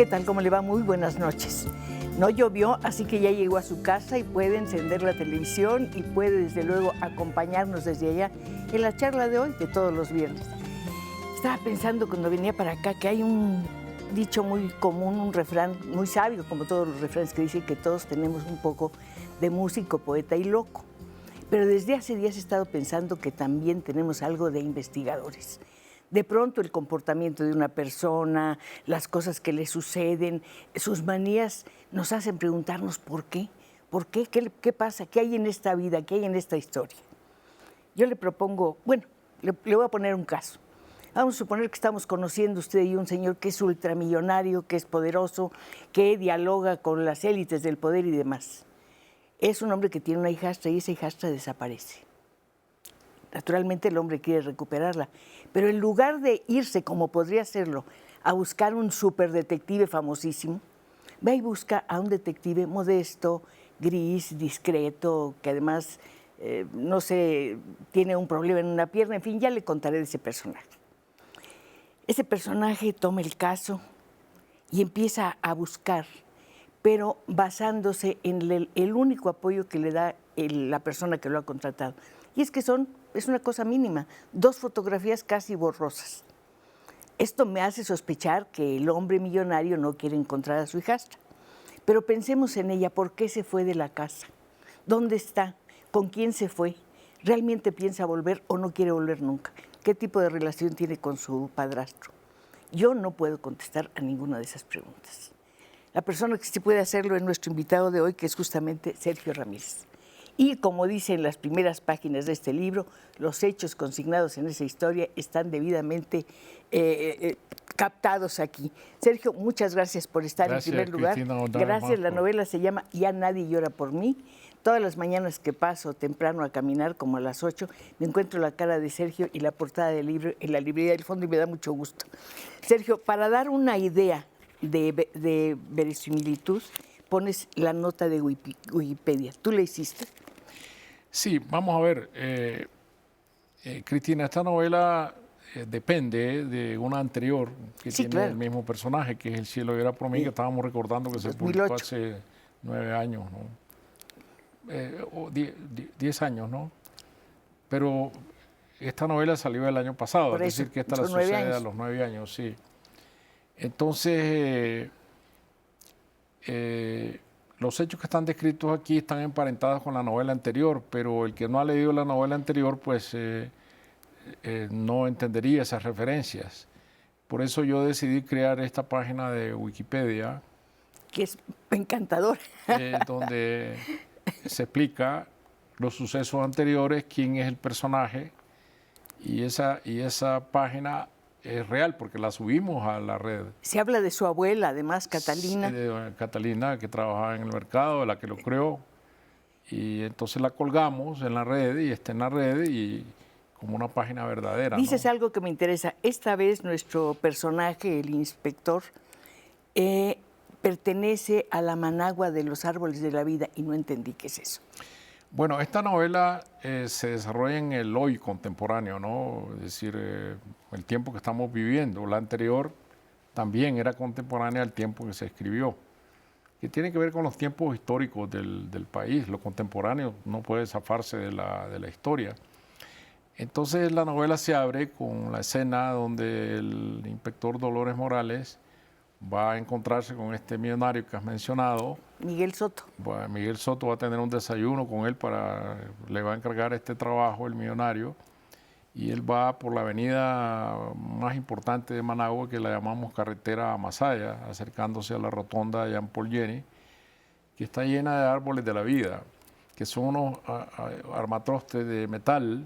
¿Qué tal? ¿Cómo le va? Muy buenas noches. No llovió, así que ya llegó a su casa y puede encender la televisión y puede desde luego acompañarnos desde allá en la charla de hoy, de todos los viernes. Estaba pensando cuando venía para acá que hay un dicho muy común, un refrán muy sabio, como todos los refranes, que dice que todos tenemos un poco de músico, poeta y loco. Pero desde hace días he estado pensando que también tenemos algo de investigadores. De pronto el comportamiento de una persona, las cosas que le suceden, sus manías nos hacen preguntarnos por qué. ¿Por qué? ¿Qué pasa? ¿Qué hay en esta vida? ¿Qué hay en esta historia? Yo le propongo, bueno, le voy a poner un caso. Vamos a suponer que estamos conociendo usted y un señor que es ultramillonario, que es poderoso, que dialoga con las élites del poder y demás. Es un hombre que tiene una hijastra y esa hijastra desaparece. Naturalmente el hombre quiere recuperarla, pero en lugar de irse, como podría hacerlo, a buscar un superdetective famosísimo, va y busca a un detective modesto, gris, discreto, que además, no sé, tiene un problema en una pierna, en fin, ya le contaré de ese personaje. Ese personaje toma el caso y empieza a buscar, pero basándose en el único apoyo que le da la persona que lo ha contratado. Y es que es una cosa mínima, 2 fotografías casi borrosas. Esto me hace sospechar que el hombre millonario no quiere encontrar a su hijastra. Pero pensemos en ella, ¿por qué se fue de la casa? ¿Dónde está? ¿Con quién se fue? ¿Realmente piensa volver o no quiere volver nunca? ¿Qué tipo de relación tiene con su padrastro? Yo no puedo contestar a ninguna de esas preguntas. La persona que sí puede hacerlo es nuestro invitado de hoy, que es justamente Sergio Ramírez. Y como dice en las primeras páginas de este libro, los hechos consignados en esa historia están debidamente captados aquí. Sergio, muchas gracias por estar en primer lugar. Cristina, gracias, la novela se llama Ya nadie llora por mí. Todas las mañanas que paso temprano a caminar, como a las 8, me encuentro la cara de Sergio y la portada del libro en la librería del fondo y me da mucho gusto. Sergio, para dar una idea de verosimilitud, pones la nota de Wikipedia. ¿Tú la hiciste? Sí, vamos a ver. Cristina, esta novela depende de una anterior que Sí, tiene claro. el mismo personaje, que es El cielo era por mí, Sí. que estábamos recordando que se 2008. publicó hace 9 años, ¿no? O 10 años, ¿no? Pero esta novela salió el año pasado, Por es eso, decir, que esta la son 9 sucede a años. los 9 años, sí. Entonces, los hechos que están descritos aquí están emparentados con la novela anterior, pero el que no ha leído la novela anterior, pues no entendería esas referencias. Por eso yo decidí crear esta página de Wikipedia, Que es encantador. donde se explica los sucesos anteriores, quién es el personaje, y esa página es real porque la subimos a la red. Se habla de su abuela, además, Catalina. De Catalina, que trabajaba en el mercado, la que lo creó. Y entonces la colgamos en la red y está en la red y como una página verdadera, Dices ¿no? algo que me interesa. Esta vez nuestro personaje, el inspector, pertenece a la managua de los árboles de la vida y no entendí qué es eso. Bueno, esta novela se desarrolla en el hoy contemporáneo, ¿no? Es decir, el tiempo que estamos viviendo. La anterior también era contemporánea al tiempo que se escribió, que tiene que ver con los tiempos históricos del país. Lo contemporáneo no puede zafarse de la historia. Entonces la novela se abre con la escena donde el inspector Dolores Morales va a encontrarse con este millonario que has mencionado. Miguel Soto. Bueno, Miguel Soto va a tener un desayuno con él le va a encargar este trabajo, el millonario, y él va por la avenida más importante de Managua, que la llamamos Carretera a Masaya, acercándose a la rotonda de Jean Paul Jenny, que está llena de árboles de la vida, que son unos armatrostes de metal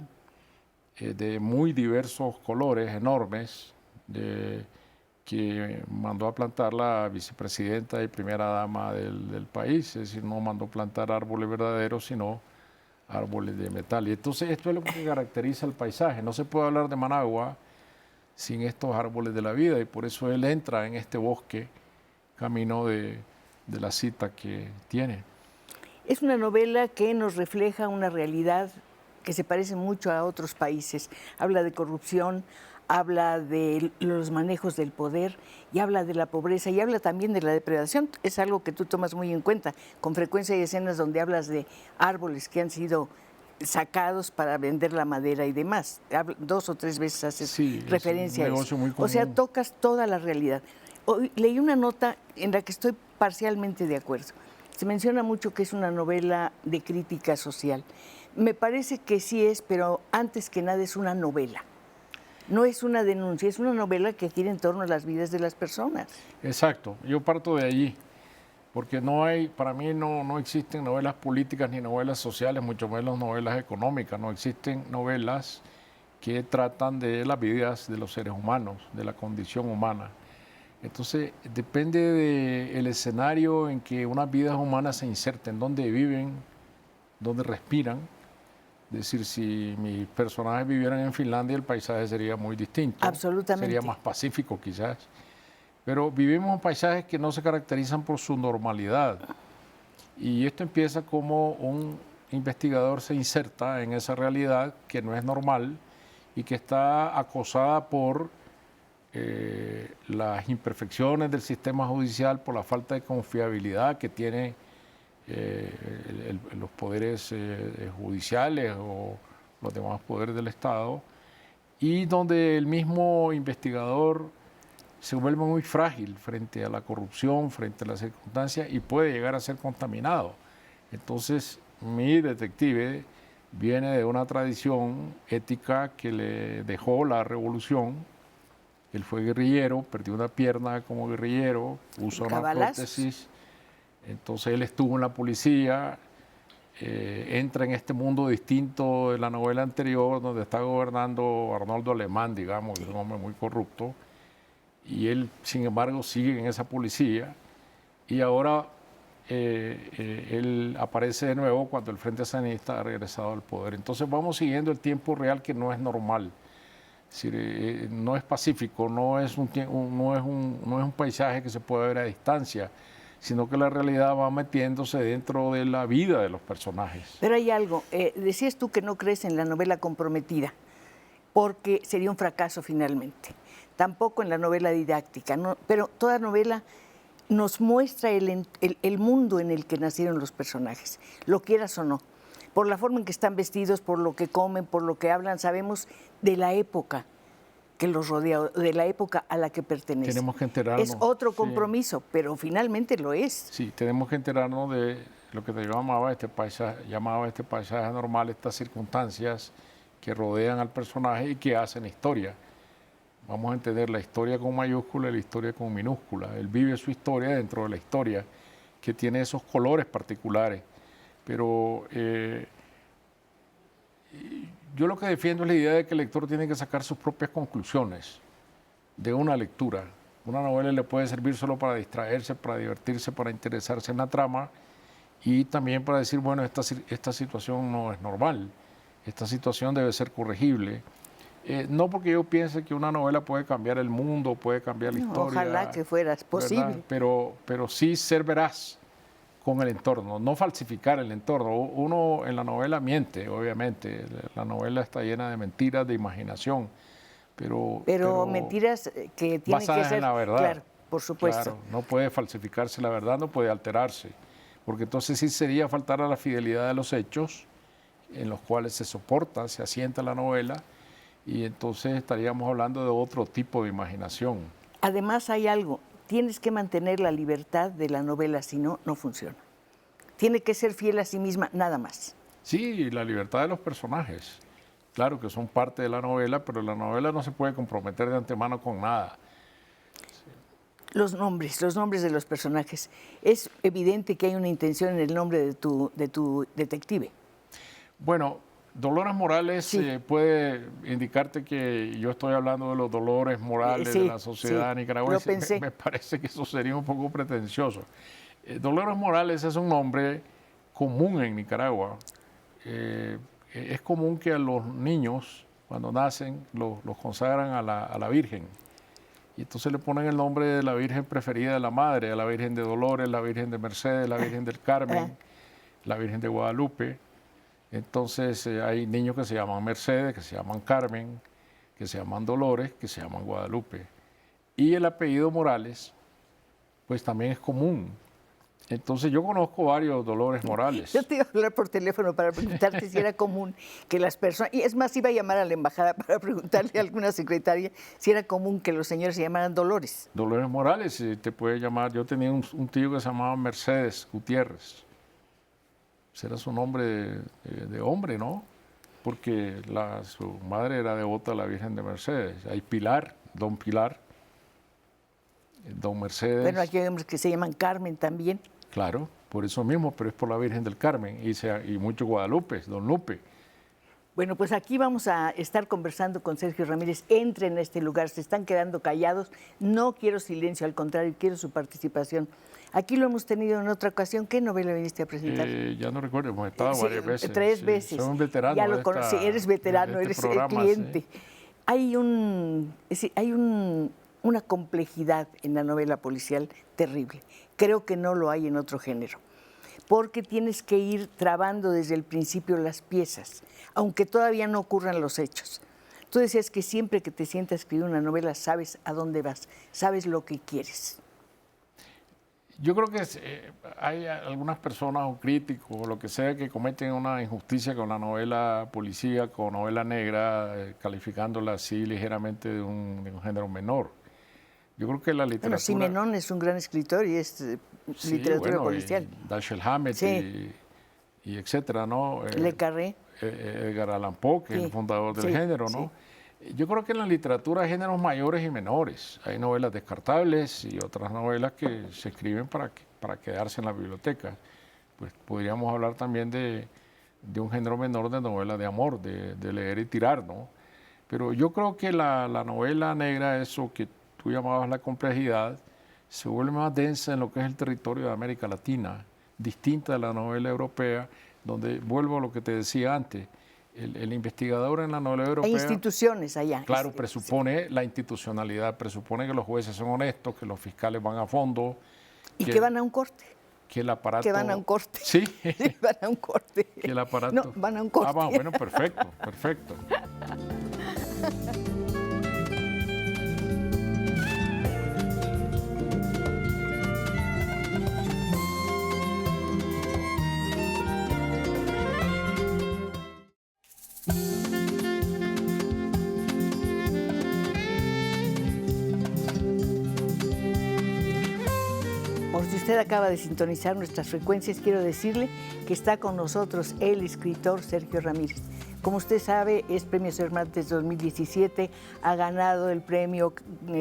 de muy diversos colores, enormes, que mandó a plantar la vicepresidenta y primera dama del país. Es decir, no mandó plantar árboles verdaderos, sino árboles de metal. Y entonces esto es lo que caracteriza el paisaje. No se puede hablar de Managua sin estos árboles de la vida, y por eso él entra en este bosque camino de la cita que tiene. Es una novela que nos refleja una realidad que se parece mucho a otros países. Habla de corrupción, habla de los manejos del poder y habla de la pobreza y habla también de la depredación. Es algo que tú tomas muy en cuenta. Con frecuencia hay escenas donde hablas de árboles que han sido sacados para vender la madera y demás. 2 o 3 veces haces referencia a eso. O sea, tocas toda la realidad. Hoy leí una nota en la que estoy parcialmente de acuerdo. Se menciona mucho que es una novela de crítica social. Me parece que sí es, pero antes que nada es una novela. No es una denuncia, es una novela que gira en torno a las vidas de las personas. Exacto, yo parto de allí, porque para mí no existen novelas políticas ni novelas sociales, mucho menos novelas económicas, no existen novelas que tratan de las vidas de los seres humanos, de la condición humana. Entonces, depende del escenario en que unas vidas humanas se inserten, dónde viven, dónde respiran. Es decir, si mis personajes vivieran en Finlandia, el paisaje sería muy distinto. Absolutamente. Sería más pacífico quizás. Pero vivimos en paisajes que no se caracterizan por su normalidad. Y esto empieza como un investigador se inserta en esa realidad que no es normal y que está acosada por las imperfecciones del sistema judicial, por la falta de confiabilidad que tiene los poderes judiciales o los demás poderes del Estado, y donde el mismo investigador se vuelve muy frágil frente a la corrupción, frente a las circunstancias y puede llegar a ser contaminado. Entonces, mi detective viene de una tradición ética que le dejó la revolución. Él fue guerrillero, perdió una pierna como guerrillero, usó una prótesis. Entonces él estuvo en la policía, entra en este mundo distinto de la novela anterior, donde está gobernando Arnoldo Alemán, digamos, que es un hombre muy corrupto, y él, sin embargo, sigue en esa policía, y ahora él aparece de nuevo cuando el Frente Sandinista ha regresado al poder. Entonces vamos siguiendo el tiempo real, que no es normal. Es decir, no es pacífico, no es un paisaje que se puede ver a distancia, sino que la realidad va metiéndose dentro de la vida de los personajes. Pero hay algo, decías tú que no crees en la novela comprometida, porque sería un fracaso finalmente. Tampoco en la novela didáctica, ¿no? Pero toda novela nos muestra el mundo en el que nacieron los personajes, lo quieras o no. Por la forma en que están vestidos, por lo que comen, por lo que hablan, sabemos de la época que los rodea, de la época a la que pertenecen. Tenemos que enterarnos. Es otro compromiso, sí, pero finalmente lo es. Sí, tenemos que enterarnos de lo que te llamaba este paisaje normal, estas circunstancias que rodean al personaje y que hacen historia. Vamos a entender la historia con mayúscula y la historia con minúscula. Él vive su historia dentro de la historia, que tiene esos colores particulares. Pero yo lo que defiendo es la idea de que el lector tiene que sacar sus propias conclusiones de una lectura. Una novela le puede servir solo para distraerse, para divertirse, para interesarse en la trama y también para decir, bueno, esta situación no es normal, esta situación debe ser corregible. No porque yo piense que una novela puede cambiar el mundo, puede cambiar la historia. Ojalá que fuera posible. Pero sí ser veraz con el entorno, no falsificar el entorno. Uno en la novela miente, obviamente. La novela está llena de mentiras, de imaginación. Pero mentiras que tienen que ser en la verdad. Claro, por supuesto. Claro, no puede falsificarse la verdad, no puede alterarse. Porque entonces sí sería faltar a la fidelidad de los hechos en los cuales se soporta, se asienta la novela, y entonces estaríamos hablando de otro tipo de imaginación. Además hay algo, tienes que mantener la libertad de la novela, si no, no funciona. Tiene que ser fiel a sí misma, nada más. Sí, la libertad de los personajes. Claro que son parte de la novela, pero la novela no se puede comprometer de antemano con nada. Los nombres de los personajes. Es evidente que hay una intención en el nombre de tu detective. Bueno, Dolores Morales sí. Puede indicarte que yo estoy hablando de los dolores morales de la sociedad nicaragüense. Lo pensé. Me parece que eso sería un poco pretencioso. Dolores Morales es un nombre común en Nicaragua. Es común que a los niños, cuando nacen, los consagran a la Virgen. Y entonces le ponen el nombre de la Virgen preferida de la madre, a la Virgen de Dolores, la Virgen de Mercedes, la Virgen del Carmen, la Virgen de Guadalupe. Entonces hay niños que se llaman Mercedes, que se llaman Carmen, que se llaman Dolores, que se llaman Guadalupe. Y el apellido Morales, pues también es común. Entonces yo conozco varios Dolores Morales. Yo te iba a hablar por teléfono para preguntarte si era común que las personas, y es más, iba a llamar a la embajada para preguntarle a alguna secretaria si era común que los señores se llamaran Dolores. Dolores Morales, te puede llamar. Yo tenía un tío que se llamaba Mercedes Gutiérrez. Ese era su nombre de hombre, ¿no? Porque su madre era devota a la Virgen de Mercedes. Hay Pilar, Don Pilar, Don Mercedes. Bueno, aquí hay hombres que se llaman Carmen también. Claro, por eso mismo, pero es por la Virgen del Carmen y mucho Guadalupe, Don Lupe. Bueno, pues aquí vamos a estar conversando con Sergio Ramírez. Entre en este lugar, se están quedando callados. No quiero silencio, al contrario, quiero su participación. Aquí lo hemos tenido en otra ocasión. ¿Qué novela viniste a presentar? Ya no recuerdo, hemos estado varias veces. 3 veces. Soy un veterano. Ya lo conocí, eres veterano, eres programa, cliente. Sí. Hay una complejidad en la novela policial terrible. Creo que no lo hay en otro género, porque tienes que ir trabando desde el principio las piezas, aunque todavía no ocurran los hechos. Tú decías que siempre que te sientas a escribir una novela sabes a dónde vas, sabes lo que quieres. Yo creo que hay algunas personas o críticos o lo que sea que cometen una injusticia con la novela policíaca o novela negra, calificándola así ligeramente de un género menor. Yo creo que la literatura... Bueno, Simenón es un gran escritor y es literatura policial. Y Dashiell Hammett y etcétera, ¿no? Le Carré. Edgar Allan Poe, que es el fundador del género, ¿no? Yo creo que en la literatura hay géneros mayores y menores. Hay novelas descartables y otras novelas que se escriben para quedarse en la biblioteca. Pues podríamos hablar también de un género menor de novelas de amor, de leer y tirar, ¿no? Pero yo creo que la novela negra, eso que tú llamabas la complejidad, se vuelve más densa en lo que es el territorio de América Latina, distinta de la novela europea, donde vuelvo a lo que te decía antes, el investigador en la novela europea... Hay instituciones allá. Claro, presupone la institucionalidad, presupone que los jueces son honestos, que los fiscales van a fondo. Y que van a un corte. Que el aparato... Que van a un corte. Sí. Sí, van a un corte. Que el aparato... No, van a un corte. Bueno, perfecto, perfecto. Por si usted acaba de sintonizar nuestras frecuencias, quiero decirle que está con nosotros el escritor Sergio Ramírez. Como usted sabe, es Premio Cervantes 2017, ha ganado el premio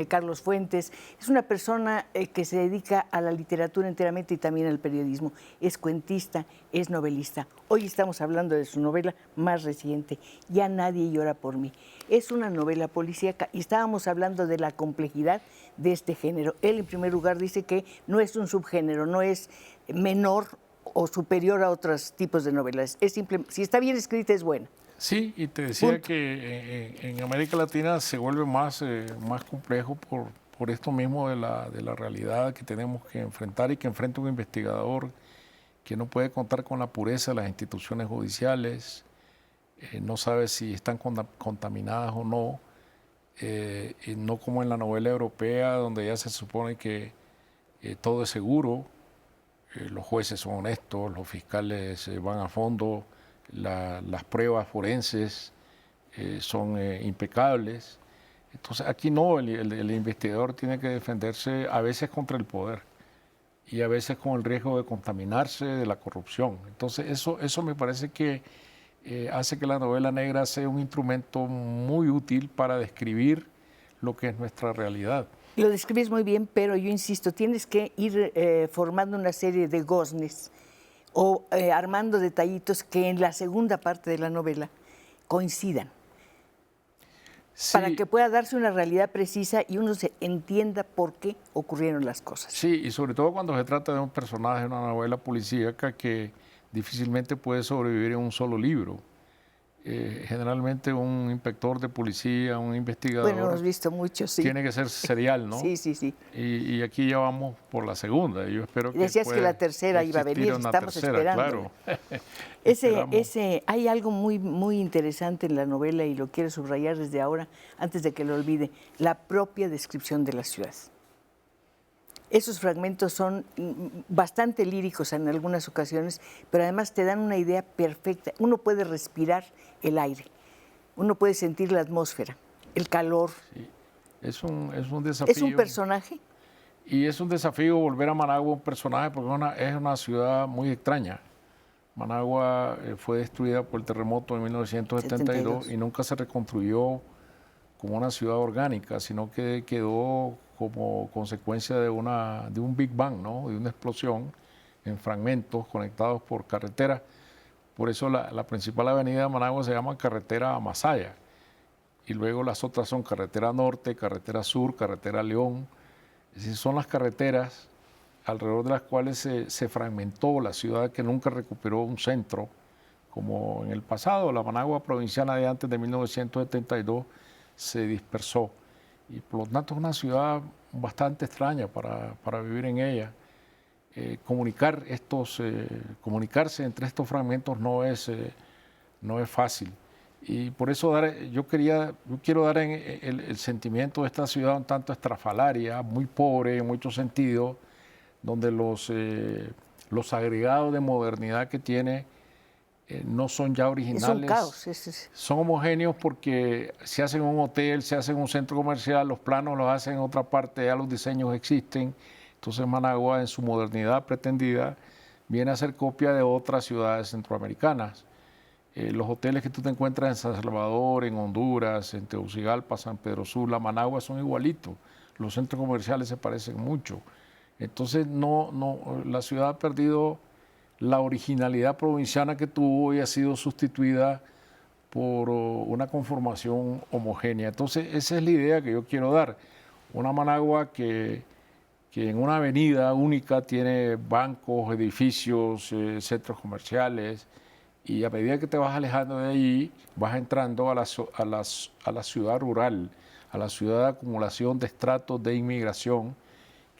Carlos Fuentes. Es una persona que se dedica a la literatura enteramente y también al periodismo. Es cuentista, es novelista. Hoy estamos hablando de su novela más reciente, Ya nadie llora por mí. Es una novela policíaca y estábamos hablando de la complejidad de este género. Él, en primer lugar, dice que no es un subgénero, no es menor o superior a otros tipos de novelas. Es simple, si está bien escrita, es buena. Sí, y te decía que en América Latina se vuelve más complejo por esto mismo de la realidad que tenemos que enfrentar y que enfrenta un investigador que no puede contar con la pureza de las instituciones judiciales, no sabe si están contaminadas o no, y no como en la novela europea donde ya se supone que todo es seguro, los jueces son honestos, los fiscales van a fondo, las pruebas forenses son impecables. Entonces aquí no, el investigador tiene que defenderse a veces contra el poder y a veces con el riesgo de contaminarse de la corrupción. Entonces eso me parece que hace que la novela negra sea un instrumento muy útil para describir lo que es nuestra realidad. Lo describes muy bien, pero yo insisto, tienes que ir formando una serie de goznes o armando detallitos que en la segunda parte de la novela coincidan. Sí, para que pueda darse una realidad precisa y uno se entienda por qué ocurrieron las cosas. Sí, y sobre todo cuando se trata de un personaje en una novela policíaca que difícilmente puede sobrevivir en un solo libro. generalmente un inspector de policía, un investigador, Bueno, hemos visto mucho, sí. tiene que ser serial, ¿no? Sí, sí, sí. Y aquí ya vamos por la segunda. Yo espero que Decías que la tercera iba a existir venir, una estamos tercera, esperando. claro. Esperamos. Hay algo muy, muy interesante en la novela y lo quiero subrayar desde ahora, antes de que lo olvide, la propia descripción de la ciudad. Esos fragmentos son bastante líricos en algunas ocasiones, pero además te dan una idea perfecta. Uno puede respirar el aire, uno puede sentir la atmósfera, el calor. Sí. Es un desafío. ¿Es un personaje? Y es un desafío volver a Managua un personaje porque es una ciudad muy extraña. Managua fue destruida por el terremoto en 1972 y nunca se reconstruyó como una ciudad orgánica, sino que quedó como consecuencia de un Big Bang, ¿no? De una explosión en fragmentos conectados por carretera. Por eso la principal avenida de Managua se llama Carretera Masaya. Y luego las otras son Carretera Norte, Carretera Sur, Carretera León. Es decir, son las carreteras alrededor de las cuales se fragmentó la ciudad, que nunca recuperó un centro como en el pasado. La Managua provinciana de antes de 1972 se dispersó y por lo tanto es una ciudad bastante extraña para vivir en ella. Comunicarse entre estos fragmentos no es fácil. Y por eso yo quiero dar el sentimiento de esta ciudad un tanto estrafalaria, muy pobre en muchos sentidos, donde los agregados de modernidad que tiene no son ya originales. Es un caos. Son homogéneos porque se hacen en un hotel, se hacen en un centro comercial, los planos los hacen en otra parte, ya los diseños existen. Entonces Managua, en su modernidad pretendida, viene a ser copia de otras ciudades centroamericanas. Los hoteles que tú te encuentras en San Salvador, en Honduras, en Tegucigalpa, San Pedro Sula, Managua son igualitos. Los centros comerciales se parecen mucho. Entonces la ciudad ha perdido la originalidad provinciana que tuvo y ha sido sustituida por una conformación homogénea. Entonces esa es la idea que yo quiero dar. Una Managua que en una avenida única tiene bancos, edificios, centros comerciales, y a medida que te vas alejando de allí, vas entrando a la ciudad rural, a la ciudad de acumulación de estratos de inmigración,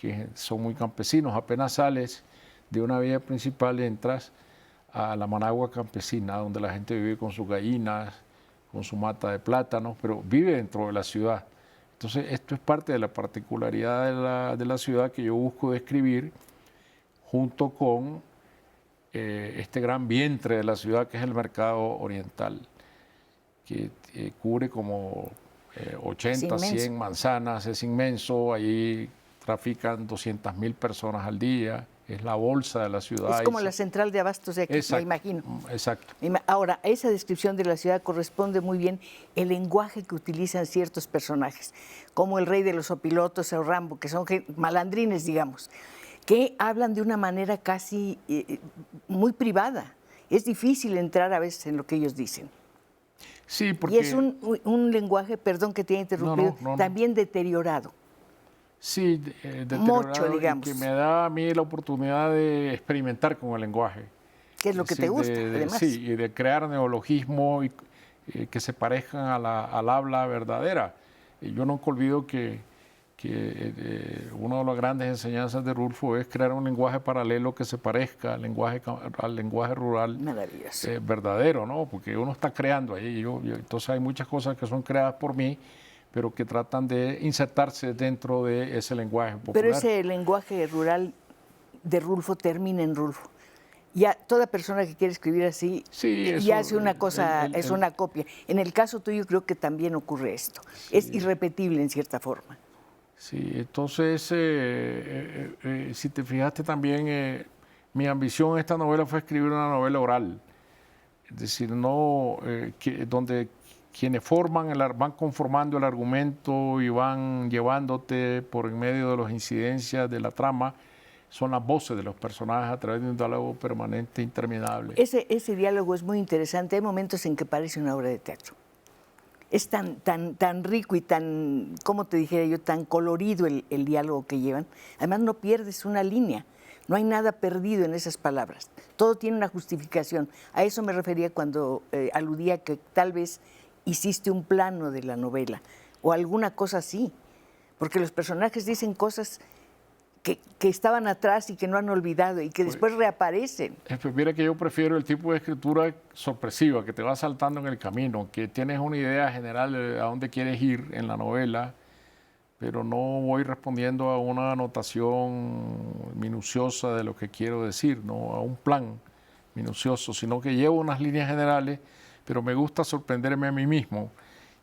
que son muy campesinos. Apenas sales de una vía principal, entras a la Managua campesina, donde la gente vive con sus gallinas, con su mata de plátanos, pero vive dentro de la ciudad. Entonces, esto es parte de la particularidad de la ciudad que yo busco describir, junto con este gran vientre de la ciudad, que es el mercado oriental, que cubre como 80, 100 manzanas, es inmenso. Allí trafican 200.000 personas al día, es la bolsa de la ciudad. Es como la central de abastos de aquí, me imagino. Exacto. Ahora, a esa descripción de la ciudad corresponde muy bien el lenguaje que utilizan ciertos personajes, como el rey de los opilotos o Rambo, que son malandrines, digamos, que hablan de una manera casi muy privada. Es difícil entrar a veces en lo que ellos dicen. Sí, porque... Y es un lenguaje, perdón que te haya interrumpido, también deteriorado. Sí, deteriorado, digamos. Y que me da a mí la oportunidad de experimentar con el lenguaje. ¿Qué es lo que te gusta, además? Sí, y de crear neologismos que se parezcan al habla verdadera. Yo nunca olvido que una de las grandes enseñanzas de Rulfo es crear un lenguaje paralelo que se parezca al lenguaje rural verdadero, ¿no? Porque uno está creando ahí. Entonces hay muchas cosas que son creadas por mí, pero que tratan de insertarse dentro de ese lenguaje popular. Pero ese lenguaje rural de Rulfo termina en Rulfo. Ya toda persona que quiere escribir así ya hace una cosa, es una copia. En el caso tuyo creo que también ocurre esto. Sí. Es irrepetible en cierta forma. Sí, entonces, si te fijaste también, mi ambición en esta novela fue escribir una novela oral. Es decir, donde quienes van conformando el argumento y van llevándote por en medio de las incidencias de la trama, son las voces de los personajes a través de un diálogo permanente interminable. Ese diálogo es muy interesante. Hay momentos en que parece una obra de teatro. Es tan rico y tan, ¿cómo te dijera yo?, tan colorido el diálogo que llevan. Además, no pierdes una línea. No hay nada perdido en esas palabras. Todo tiene una justificación. A eso me refería cuando aludía que tal vez hiciste un plano de la novela o alguna cosa así. Porque los personajes dicen cosas que estaban atrás y que no han olvidado y que después reaparecen. Pues mira que yo prefiero el tipo de escritura sorpresiva, que te va saltando en el camino, que tienes una idea general de a dónde quieres ir en la novela, pero no voy respondiendo a una anotación minuciosa de lo que quiero decir, no a un plan minucioso, sino que llevo unas líneas generales, pero me gusta sorprenderme a mí mismo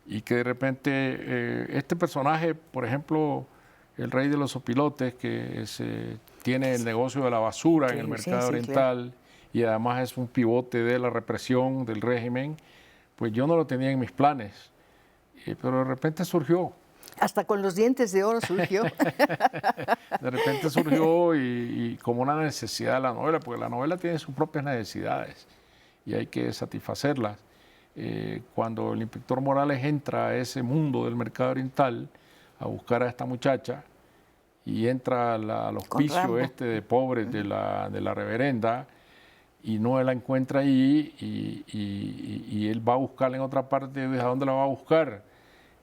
y que de repente este personaje, por ejemplo, el rey de los opilotes, que tiene el negocio de la basura en el mercado oriental, claro, y además es un pivote de la represión del régimen, pues yo no lo tenía en mis planes, pero de repente surgió. Hasta con los dientes de oro surgió. De repente surgió y como una necesidad de la novela, porque la novela tiene sus propias necesidades y hay que satisfacerlas. Cuando el inspector Morales entra a ese mundo del mercado oriental a buscar a esta muchacha y entra al hospicio de pobres de la reverenda y no la encuentra allí y él va a buscarla en otra parte. ¿De dónde la va a buscar?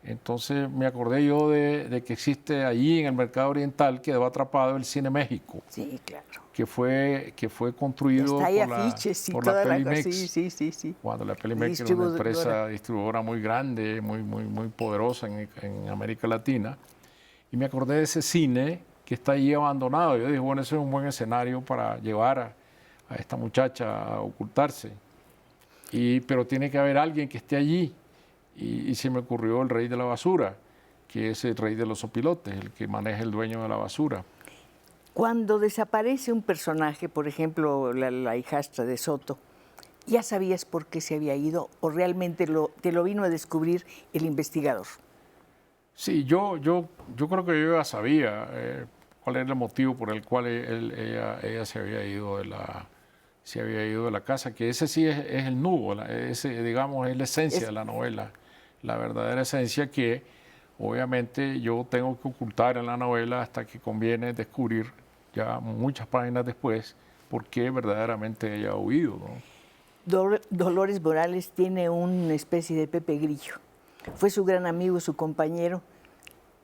Entonces me acordé yo de que existe allí en el mercado oriental, quedó atrapado el Cine México. Sí, claro. Que fue construido por la Pelimex. Sí. Cuando la Pelimex era una empresa distribuidora muy grande, muy poderosa en América Latina. Y me acordé de ese cine que está allí abandonado. Yo dije, bueno, ese es un buen escenario para llevar a esta muchacha a ocultarse. Pero tiene que haber alguien que esté allí. Y se me ocurrió el rey de la basura, que es el rey de los opilotes, el que maneja el dueño de la basura. Cuando desaparece un personaje, por ejemplo, la hijastra de Soto, ¿ya sabías por qué se había ido o realmente te lo vino a descubrir el investigador? Sí, yo creo que yo ya sabía cuál era el motivo por el cual ella se había ido de la casa, que ese sí es el nudo, digamos, es la esencia de la novela, la verdadera esencia que obviamente yo tengo que ocultar en la novela hasta que conviene descubrir ya muchas páginas después por qué verdaderamente ella ha huido, ¿no? Dolores Morales tiene una especie de Pepe Grillo. Fue su gran amigo, su compañero,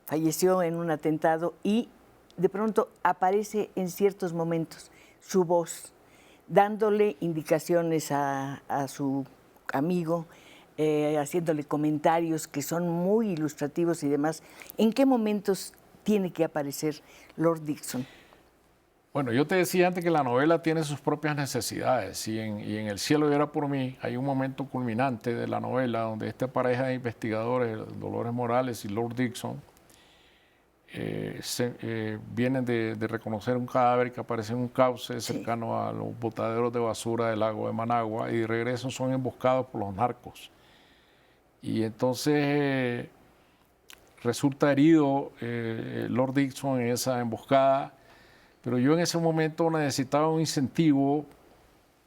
falleció en un atentado y de pronto aparece en ciertos momentos su voz, dándole indicaciones a su amigo, haciéndole comentarios que son muy ilustrativos y demás. ¿En qué momentos tiene que aparecer Lord Dixon? Bueno, yo te decía antes que la novela tiene sus propias necesidades y en El cielo era por mí hay un momento culminante de la novela donde esta pareja de investigadores, Dolores Morales y Lord Dixon, vienen de reconocer un cadáver que aparece en un cauce cercano a los botaderos de basura del lago de Managua y de regreso son emboscados por los narcos. Y entonces resulta herido Lord Dixon en esa emboscada, pero yo en ese momento necesitaba un incentivo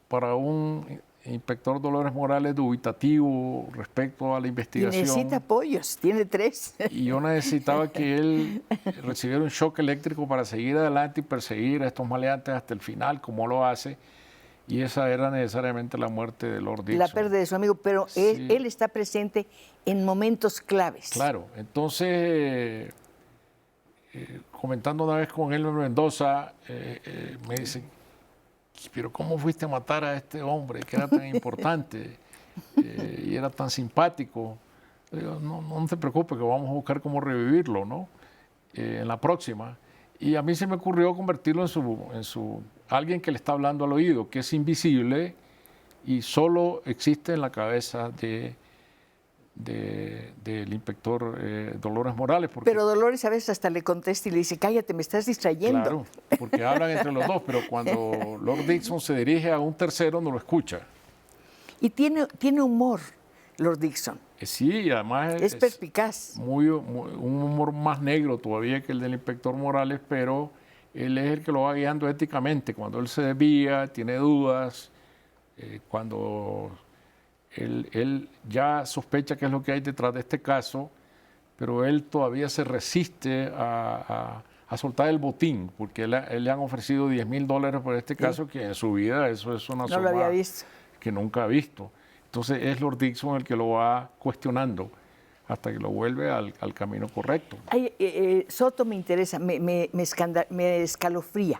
para un inspector Dolores Morales dubitativo respecto a la investigación. Y necesita apoyos, tiene 3. Y yo necesitaba que él recibiera un shock eléctrico para seguir adelante y perseguir a estos maleantes hasta el final, como lo hace. Y esa era necesariamente la muerte de Lord Dixon. La pérdida de su amigo, pero sí, él está presente en momentos claves. Claro, entonces, comentando una vez con él en Mendoza, me dice, pero ¿cómo fuiste a matar a este hombre que era tan importante y era tan simpático? Le digo, no te preocupes, que vamos a buscar cómo revivirlo, ¿no? En la próxima. Y a mí se me ocurrió convertirlo en su alguien que le está hablando al oído, que es invisible y solo existe en la cabeza del inspector Dolores Morales. Pero Dolores a veces hasta le contesta y le dice, cállate, me estás distrayendo. Claro, porque hablan entre los dos, pero cuando Lord Dixon se dirige a un tercero no lo escucha. Y tiene humor, Lord Dixon. Sí, además es perspicaz. Un humor más negro todavía que el del inspector Morales, pero él es el que lo va guiando éticamente. Cuando él se desvía, tiene dudas, cuando él ya sospecha qué es lo que hay detrás de este caso, pero él todavía se resiste a a soltar el botín, porque él le han ofrecido $10,000 por este caso, que en su vida eso es una No lo había visto. que nunca ha visto. Entonces es Lord Dixon el que lo va cuestionando hasta que lo vuelve al camino correcto. Ay, Soto me interesa, me escalofría,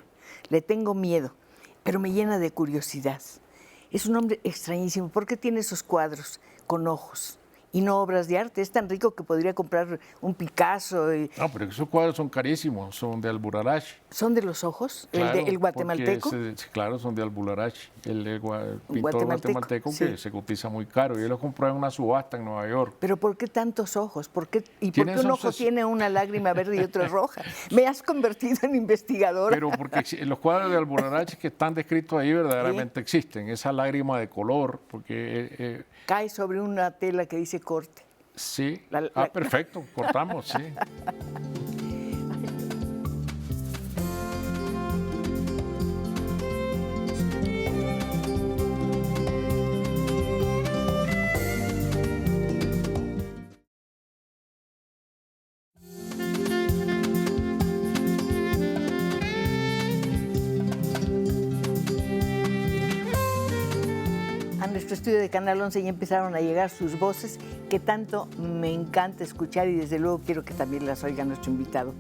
le tengo miedo, pero me llena de curiosidad. Es un hombre extrañísimo. ¿Por qué tiene esos cuadros con ojos y no obras de arte? Es tan rico que podría comprar un Picasso. No, pero esos cuadros son carísimos, son de Alburarach. ¿Son de los ojos? Claro, ¿El guatemalteco? Claro, son de Alburarach, el pintor guatemalteco sí. que se cotiza muy caro. Y él lo compró en una subasta en Nueva York. ¿Pero por qué tantos ojos? ¿Por qué un ojo esos... tiene una lágrima verde y otro roja? Me has convertido en investigadora. Pero porque los cuadros de Alburarach que están descritos ahí verdaderamente existen. Esa lágrima de color, porque... cae sobre una tela que dice corte. Sí, perfecto, cortamos, sí. A nuestro estudio de Canal 11 ya empezaron a llegar sus voces, que tanto me encanta escuchar y desde luego quiero que también las oiga nuestro invitado.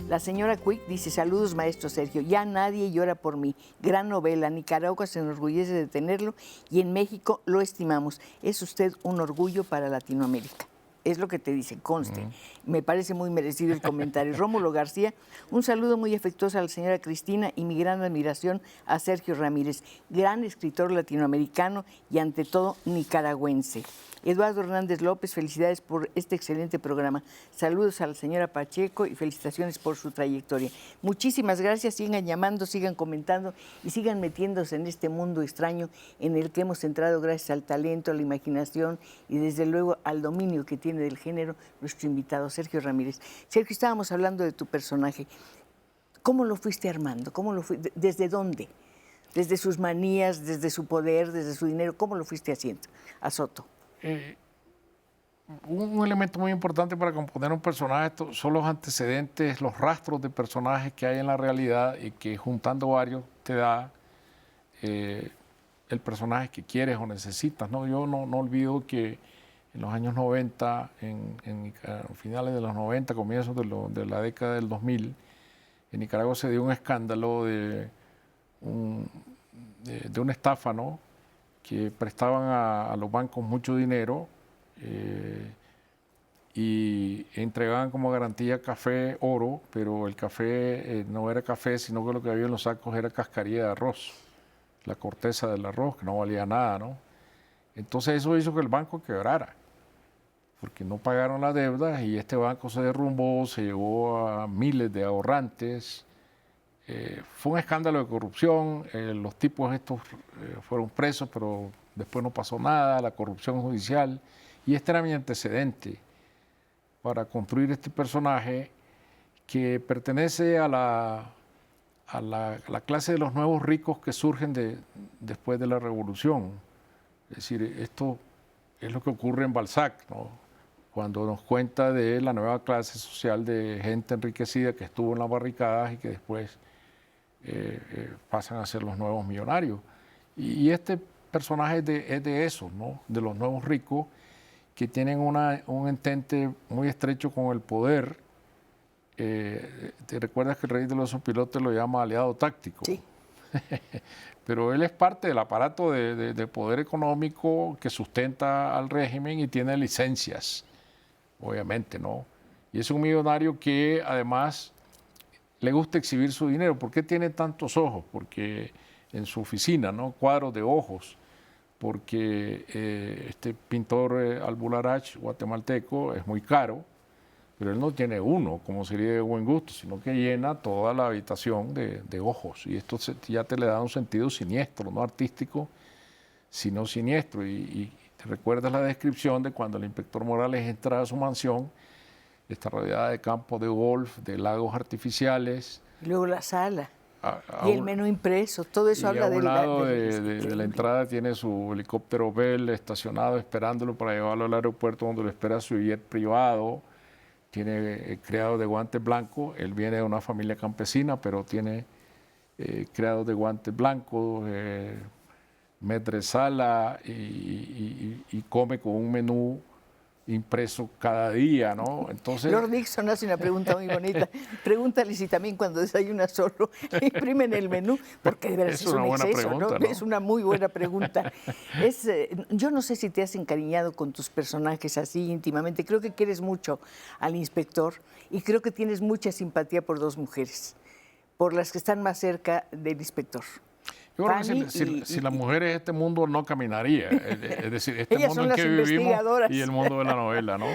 La señora Quick dice: saludos, maestro Sergio, ya nadie llora por mí. Gran novela, Nicaragua se enorgullece de tenerlo y en México lo estimamos. Es usted un orgullo para Latinoamérica. Es lo que te dice, conste. Me parece muy merecido el comentario. Rómulo García, un saludo muy afectuoso a la señora Cristina y mi gran admiración a Sergio Ramírez, gran escritor latinoamericano y ante todo nicaragüense. Eduardo Hernández López, felicidades por este excelente programa. Saludos a la señora Pacheco y felicitaciones por su trayectoria. Muchísimas gracias, sigan llamando, sigan comentando y sigan metiéndose en este mundo extraño en el que hemos entrado gracias al talento, a la imaginación y desde luego al dominio que tiene del género nuestro invitado, Sergio Ramírez. Sergio, estábamos hablando de tu personaje. ¿Cómo lo fuiste armando? ¿Desde dónde? ¿Desde sus manías, desde su poder, desde su dinero? ¿Cómo lo fuiste haciendo a Soto? Un elemento muy importante para componer un personaje son los antecedentes, los rastros de personajes que hay en la realidad y que juntando varios te da el personaje que quieres o necesitas, ¿no? Yo no olvido que en los años 90, finales de los 90, comienzos de la década del 2000, en Nicaragua se dio un escándalo de una estafa, ¿no? Que prestaban a los bancos mucho dinero y entregaban como garantía café, oro, pero el café no era café, sino que lo que había en los sacos era cascarilla de arroz, la corteza del arroz, que no valía nada, ¿no? Entonces eso hizo que el banco quebrara, porque no pagaron las deudas y este banco se derrumbó, se llevó a miles de ahorrantes. Fue un escándalo de corrupción, los tipos estos fueron presos, pero después no pasó nada, la corrupción judicial, y este era mi antecedente para construir este personaje que pertenece a la clase de los nuevos ricos que surgen después de la revolución. Es decir, esto es lo que ocurre en Balzac, ¿no? Cuando nos cuenta de la nueva clase social de gente enriquecida que estuvo en las barricadas y que después pasan a ser los nuevos millonarios. Y este personaje es de esos, ¿no? De los nuevos ricos que tienen un entente muy estrecho con el poder. ¿Te recuerdas que el rey de los pilotos lo llama aliado táctico? Sí. Pero él es parte del aparato de poder económico que sustenta al régimen y tiene licencias, obviamente, ¿no? Y es un millonario que además le gusta exhibir su dinero. ¿Por qué tiene tantos ojos? Porque en su oficina, ¿no? Cuadros de ojos, porque este pintor Alburarach, guatemalteco, es muy caro, pero él no tiene uno, como sería de buen gusto, sino que llena toda la habitación de ojos. Y esto ya te le da un sentido siniestro, no artístico, sino siniestro. Y te recuerdas la descripción de cuando el inspector Morales entra a su mansión, está rodeada de campos de golf, de lagos artificiales. Y luego la sala. Y el menú impreso, todo eso habla de la entrada tiene su helicóptero Bell estacionado esperándolo para llevarlo al aeropuerto donde lo espera su jet privado. tiene criados de guantes blancos. Él viene de una familia campesina, pero tiene criados de guantes blancos, maître sala y come con un menú impreso cada día, ¿no? Entonces, Lord Nixon hace una pregunta muy bonita. Pregúntale si también cuando desayuna solo le imprimen el menú, porque de verdad es un una buena exceso, pregunta, ¿no? ¿no? Es una muy buena pregunta. Yo no sé si te has encariñado con tus personajes así íntimamente. Creo que quieres mucho al inspector y creo que tienes mucha simpatía por dos mujeres, por las que están más cerca del inspector. yo creo Fanny que si las mujeres este mundo no caminaría, es decir, este Ellas mundo son en las que vivimos investigadoras. y el mundo de la novela, ¿no?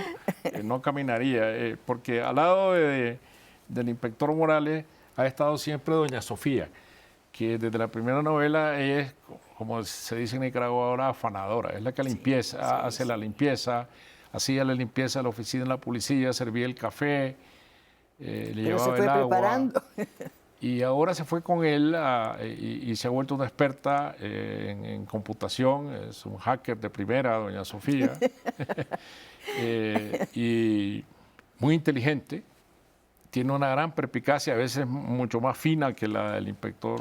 No caminaría, porque al lado del inspector Morales ha estado siempre doña Sofía, que desde la primera novela ella es, como se dice en Nicaragua ahora, afanadora, es la que hace la limpieza, hacía la limpieza de la oficina de la policía, servía el café, le Pero llevaba se fue el agua. preparando. Y ahora se fue con él y se ha vuelto una experta en computación, es un hacker de primera, doña Sofía, y muy inteligente, tiene una gran perspicacia, a veces mucho más fina que la del inspector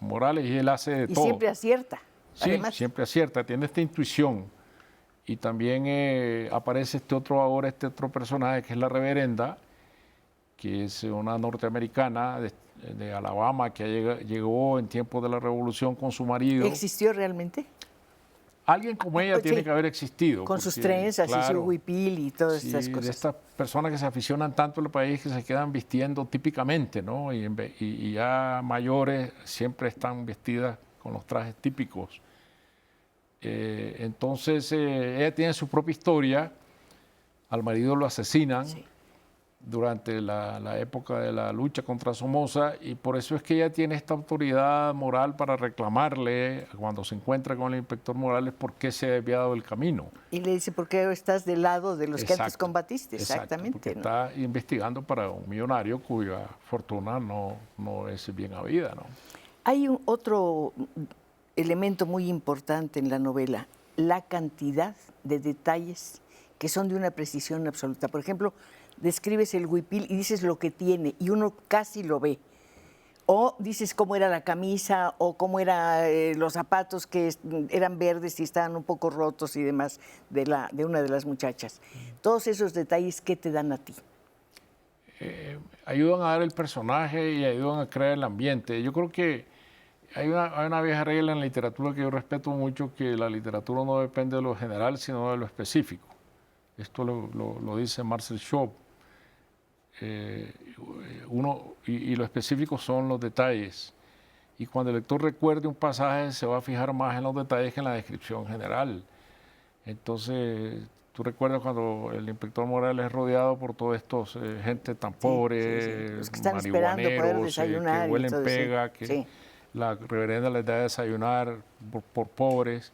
Morales, y él hace de Y todo. siempre acierta. Sí, Además, siempre acierta, tiene esta intuición. Y también aparece este otro personaje que es la reverenda, que es una norteamericana de Alabama que llegó en tiempos de la Revolución con su marido. ¿existió realmente? Alguien como ella tiene que haber existido. Con sus porque, trenzas y su claro, huipil y todas sí, estas de cosas. estas personas que se aficionan tanto al país que se quedan vistiendo típicamente, ¿no? Y ya mayores siempre están vestidas con los trajes típicos. Entonces, ella tiene su propia historia. Al marido lo asesinan. Sí. Durante la época de la lucha contra Somoza, y por eso es que ella tiene esta autoridad moral para reclamarle cuando se encuentra con el inspector Morales por qué se ha desviado del camino. Y le dice, ¿por qué estás del lado de los que antes Exacto, combatiste? exacto, Exactamente. porque ¿no? está investigando para un millonario cuya fortuna no es bien habida, ¿no? Hay otro elemento muy importante en la novela, la cantidad de detalles que son de una precisión absoluta. Por ejemplo, describes el huipil y dices lo que tiene y uno casi lo ve. O dices cómo era la camisa o cómo eran los zapatos que eran verdes y estaban un poco rotos y demás de una de las muchachas. Todos esos detalles, ¿qué te dan a ti? Ayudan a dar el personaje y ayudan a crear el ambiente. Yo creo que hay una vieja regla en la literatura que yo respeto mucho, que la literatura no depende de lo general, sino de lo específico. Esto lo dice Marcel Schwab. Y lo específico son los detalles. Y cuando el lector recuerde un pasaje, se va a fijar más en los detalles que en la descripción general. Entonces, tú recuerdas cuando el inspector Morales es rodeado por todos estos gente tan pobre, Los que están esperando poder desayunar que y huelen todo eso. pega, que la reverenda les da de desayunar por pobres,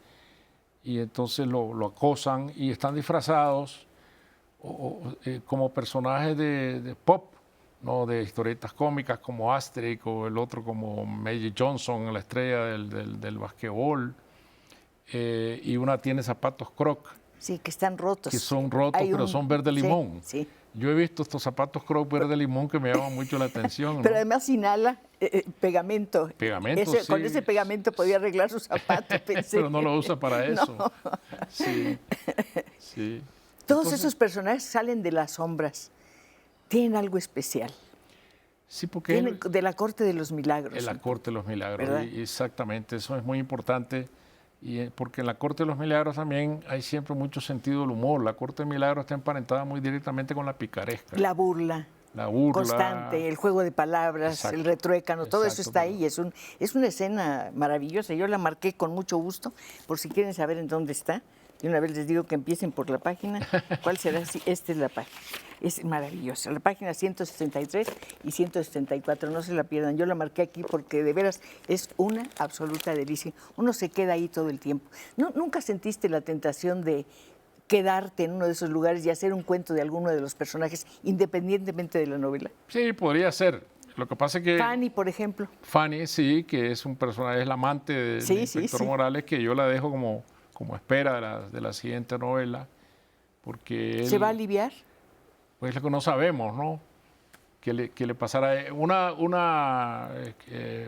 y entonces lo acosan y están disfrazados como personajes de pop, ¿no? De historietas cómicas como Asterix o el otro como Magic Johnson, la estrella del basquetbol, y una tiene zapatos Croc. Sí, que están rotos. Que son rotos, pero son verde limón. Sí. Yo he visto estos zapatos Croc verde limón que me llaman mucho la atención, ¿no? Pero además inhala pegamento. Pegamento, sí. Con ese pegamento podía arreglar sus zapatos, pensé. Pero no lo usa para eso. No. Sí, sí. Todos esos personajes salen de las sombras. Tienen algo especial. Sí, porque Tienen de la corte de los milagros. En la corte de los milagros, ¿verdad? Exactamente, eso es muy importante. Porque en la corte de los milagros también hay siempre mucho sentido del humor. La corte de milagros está emparentada muy directamente con la picaresca. La burla. La burla. Constante, el juego de palabras, Exacto, el retruécano, todo eso exacto, está ahí. Es una escena maravillosa. Yo la marqué con mucho gusto, por si quieren saber en dónde está. Y una vez les digo que empiecen por la página. ¿Cuál será? Sí, esta es la página. Es maravillosa. La página 163 y 174. No se la pierdan. Yo la marqué aquí porque de veras es una absoluta delicia. Uno se queda ahí todo el tiempo. ¿Nunca sentiste la tentación de quedarte en uno de esos lugares y hacer un cuento de alguno de los personajes independientemente de la novela? Sí, podría ser. Lo que pasa es que... Fanny, por ejemplo. Fanny, sí, que es un personaje, es la amante del inspector Morales, que yo la dejo como espera de la siguiente novela, porque él... ¿Se va a aliviar? pues lo que no sabemos, ¿no? Que le pasara. Una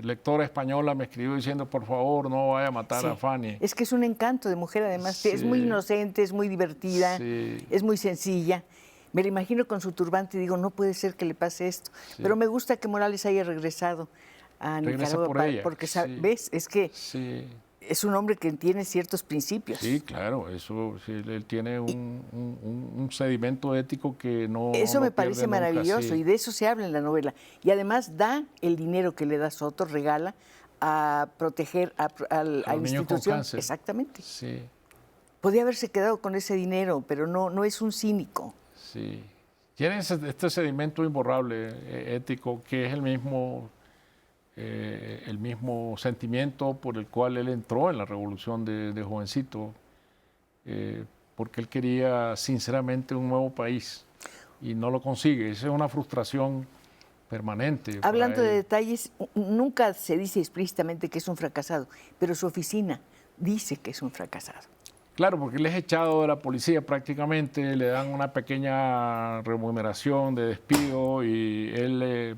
lectora española me escribió diciendo, por favor, no vaya a matar a Fanny. Es que es un encanto de mujer, además. Sí. Es muy inocente, es muy divertida, Sí. es muy sencilla. Me la imagino con su turbante y digo, no puede ser que le pase esto. Sí. Pero me gusta que Morales haya regresado a Nicaragua. Por ella. Porque, Sí. ¿ves? Es que Sí. es un hombre que tiene ciertos principios. Sí, claro, eso sí, él tiene un sedimento ético que no. Eso no me parece pierde nunca, maravilloso sí. y de eso se habla en la novela. Y además da el dinero que le da Soto, regala, a proteger a los la niños con institución. cáncer. Exactamente. Sí, Podía haberse quedado con ese dinero, pero no es un cínico. sí. Tiene este sedimento imborrable ético que es el mismo sentimiento por el cual él entró en la revolución de jovencito, porque él quería sinceramente un nuevo país y no lo consigue. Esa es una frustración permanente. Hablando para de él. detalles, nunca se dice explícitamente que es un fracasado, pero su oficina dice que es un fracasado. Claro, porque él es echado de la policía prácticamente, le dan una pequeña remuneración de despido y él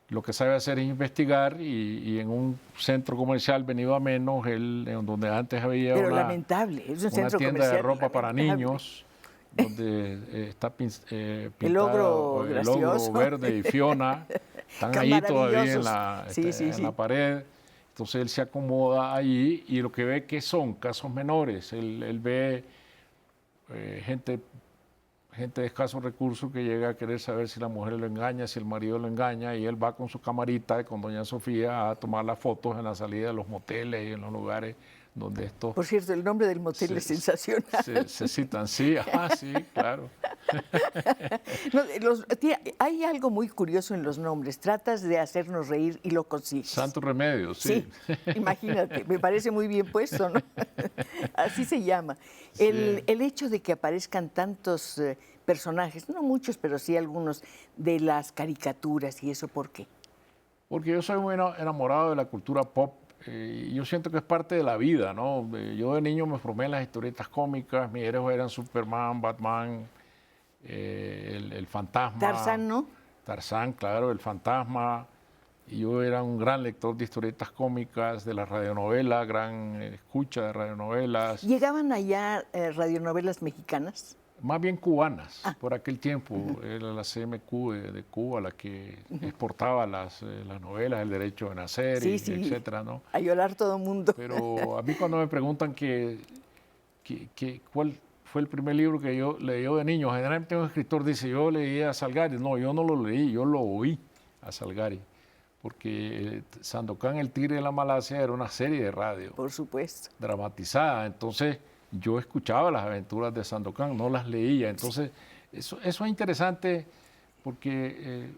lo que sabe hacer es investigar y en un centro comercial venido a menos, donde antes había Pero una lamentable, es un tienda centro de comercial ropa para lamentable. niños, donde está pintado El ogro el gracioso. ogro verde y Fiona, están Qué ahí todavía en maravillosos. la pared. Entonces él se acomoda allí y lo que ve que son casos menores. Él ve gente de escasos recursos que llega a querer saber si la mujer lo engaña, si el marido lo engaña, y él va con su camarita, con doña Sofía, a tomar las fotos en la salida de los moteles y en los lugares donde estos Por cierto, el nombre del motel es sensacional. se citan. Sí, sí, claro. No, hay algo muy curioso en los nombres. Tratas de hacernos reír y lo consigues. Santo Remedio, sí. Sí, imagínate, me parece muy bien puesto, ¿no? Así se llama. El hecho de que aparezcan tantos personajes, no muchos, pero sí algunos, de las caricaturas y eso, ¿por qué? Porque yo soy muy enamorado de la cultura pop. Y yo siento que es parte de la vida, ¿no? Yo de niño me formé en las historietas cómicas, mis héroes eran Superman, Batman, el fantasma. Tarzán, ¿no? Tarzán, claro, el fantasma. Y yo era un gran lector de historietas cómicas, de las radionovelas, gran escucha de radionovelas. ¿Llegaban allá radionovelas mexicanas? Más bien cubanas, por aquel tiempo. Era la CMQ de Cuba la que exportaba las novelas, El Derecho de Nacer, etcétera, ¿no? A llorar todo el mundo. Pero a mí cuando me preguntan cuál fue el primer libro que yo leí de niño, generalmente un escritor dice, yo leí a Salgari. No, yo no lo leí, yo lo oí a Salgari. Porque Sandokan, el tigre de la Malasia, era una serie de radio. Por supuesto. Dramatizada. Entonces, yo escuchaba las aventuras de Sandokan, no las leía. Entonces, eso es interesante porque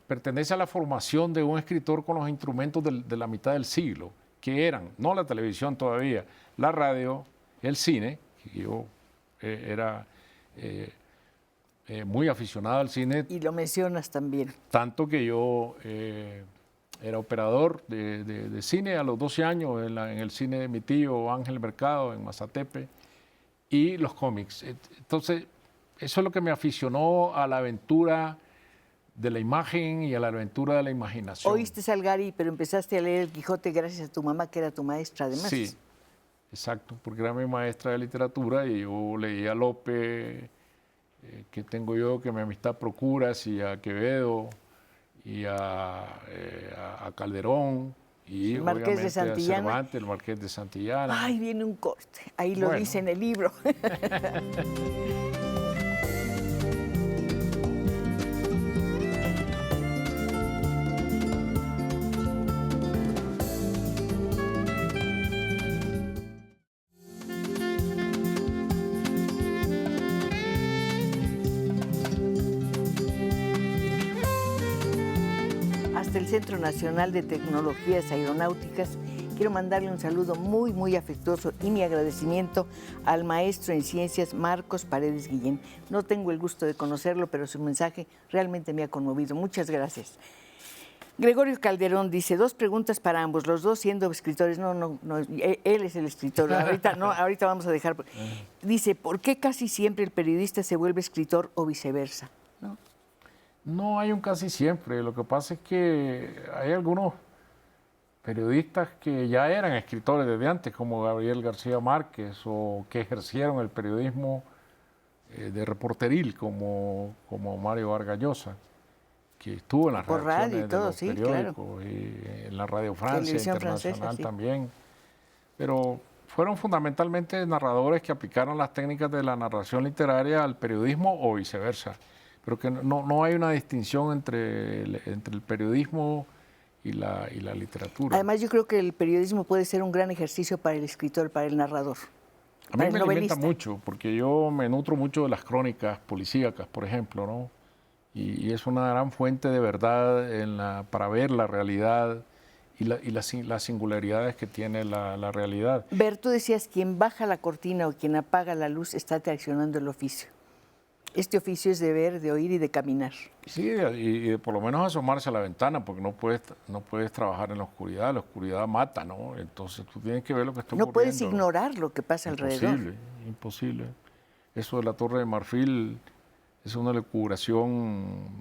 pertenece a la formación de un escritor con los instrumentos de la mitad del siglo, que eran, no la televisión todavía, la radio, el cine, que yo era muy aficionado al cine. Y lo mencionas también. Tanto que yo era operador de cine a los 12 años en el cine de mi tío Ángel Mercado en Mazatepe, y los cómics. Entonces, eso es lo que me aficionó a la aventura de la imagen y a la aventura de la imaginación. Oíste Salgari, pero empezaste a leer El Quijote gracias a tu mamá, que era tu maestra además. Sí, exacto, porque era mi maestra de literatura y yo leía a Lope, que tengo yo, que mi amistad procuras, y a Quevedo, y a Calderón, y el Marqués obviamente de Santillana. a Cervantes, el Marqués de Santillana. Ay, viene un corte, ahí lo dice en el libro. Hasta el Centro Nacional de Tecnologías Aeronáuticas, quiero mandarle un saludo muy, muy afectuoso y mi agradecimiento al maestro en ciencias Marcos Paredes Guillén. No tengo el gusto de conocerlo, pero su mensaje realmente me ha conmovido. Muchas gracias. Gregorio Calderón dice, 2 preguntas para ambos, los dos siendo escritores. No, él es el escritor. Ahorita, no, ahorita vamos a dejar. Dice, ¿por qué casi siempre el periodista se vuelve escritor o viceversa? ¿No? No hay un casi siempre. Lo que pasa es que hay algunos periodistas que ya eran escritores desde antes, como Gabriel García Márquez, o que ejercieron el periodismo de reporteril, como Mario Vargas Llosa, que estuvo en las Por radio y redacciones todo, de los sí, periódicos, y en la Radio Francia Televisión Internacional francesa, sí. también. Pero fueron fundamentalmente narradores que aplicaron las técnicas de la narración literaria al periodismo o viceversa. Pero que no hay una distinción entre el periodismo y la literatura. Además, yo creo que el periodismo puede ser un gran ejercicio para el escritor, para el narrador. A mí me alimenta mucho, porque yo me nutro mucho de las crónicas policíacas, por ejemplo, ¿no? Y es una gran fuente de verdad para ver la realidad y las singularidades que tiene la realidad. Ver, tú decías, quien baja la cortina o quien apaga la luz está traicionando el oficio. Este oficio es de ver, de oír y de caminar. Sí, y por lo menos asomarse a la ventana, porque no puedes trabajar en la oscuridad mata, ¿no? Entonces tú tienes que ver lo que está ocurriendo. No puedes ignorar lo que pasa alrededor. Imposible. Eso de la Torre de Marfil es una elucubración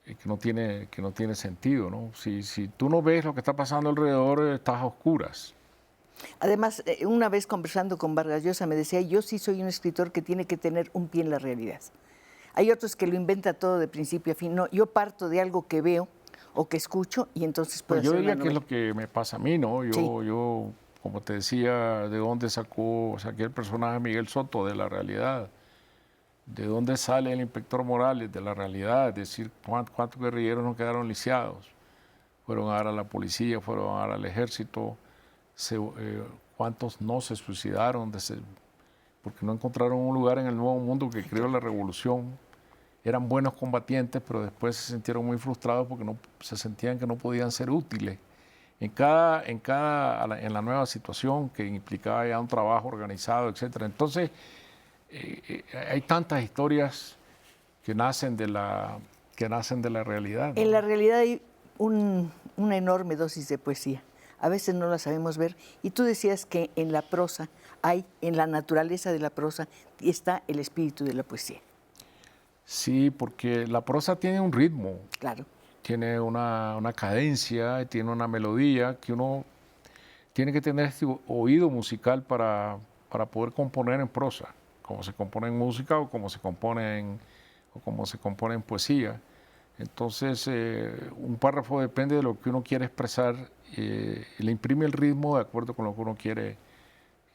que no tiene sentido, ¿no? Si tú no ves lo que está pasando alrededor, estás a oscuras. Además, una vez conversando con Vargas Llosa me decía, yo sí soy un escritor que tiene que tener un pie en la realidad. Hay otros que lo inventa todo de principio a fin. No, yo parto de algo que veo o que escucho y entonces puedo hacer una novela. Yo diría que es lo que me pasa a mí, ¿no? Yo, como te decía, ¿de dónde saqué el personaje Miguel Soto? De la realidad. ¿De dónde sale el inspector Morales? De la realidad. Es decir, ¿cuántos guerrilleros no quedaron lisiados? Fueron a dar a la policía, fueron a dar al ejército. ¿Cuántos no se suicidaron porque no encontraron un lugar en el Nuevo Mundo que creó la revolución? Eran buenos combatientes, pero después se sintieron muy frustrados porque se sentían que no podían ser útiles. En la nueva situación que implicaba ya un trabajo organizado, etcétera. Entonces, hay tantas historias que nacen de la realidad, ¿no? En la realidad hay una enorme dosis de poesía. A veces no la sabemos ver. Y tú decías que en la prosa en la naturaleza de la prosa está el espíritu de la poesía. Sí, porque la prosa tiene un ritmo. Claro. Tiene una cadencia, tiene una melodía que uno tiene que tener este oído musical para poder componer en prosa, como se compone en música o como se compone en poesía. Entonces, un párrafo depende de lo que uno quiere expresar, le imprime el ritmo de acuerdo con lo que uno quiere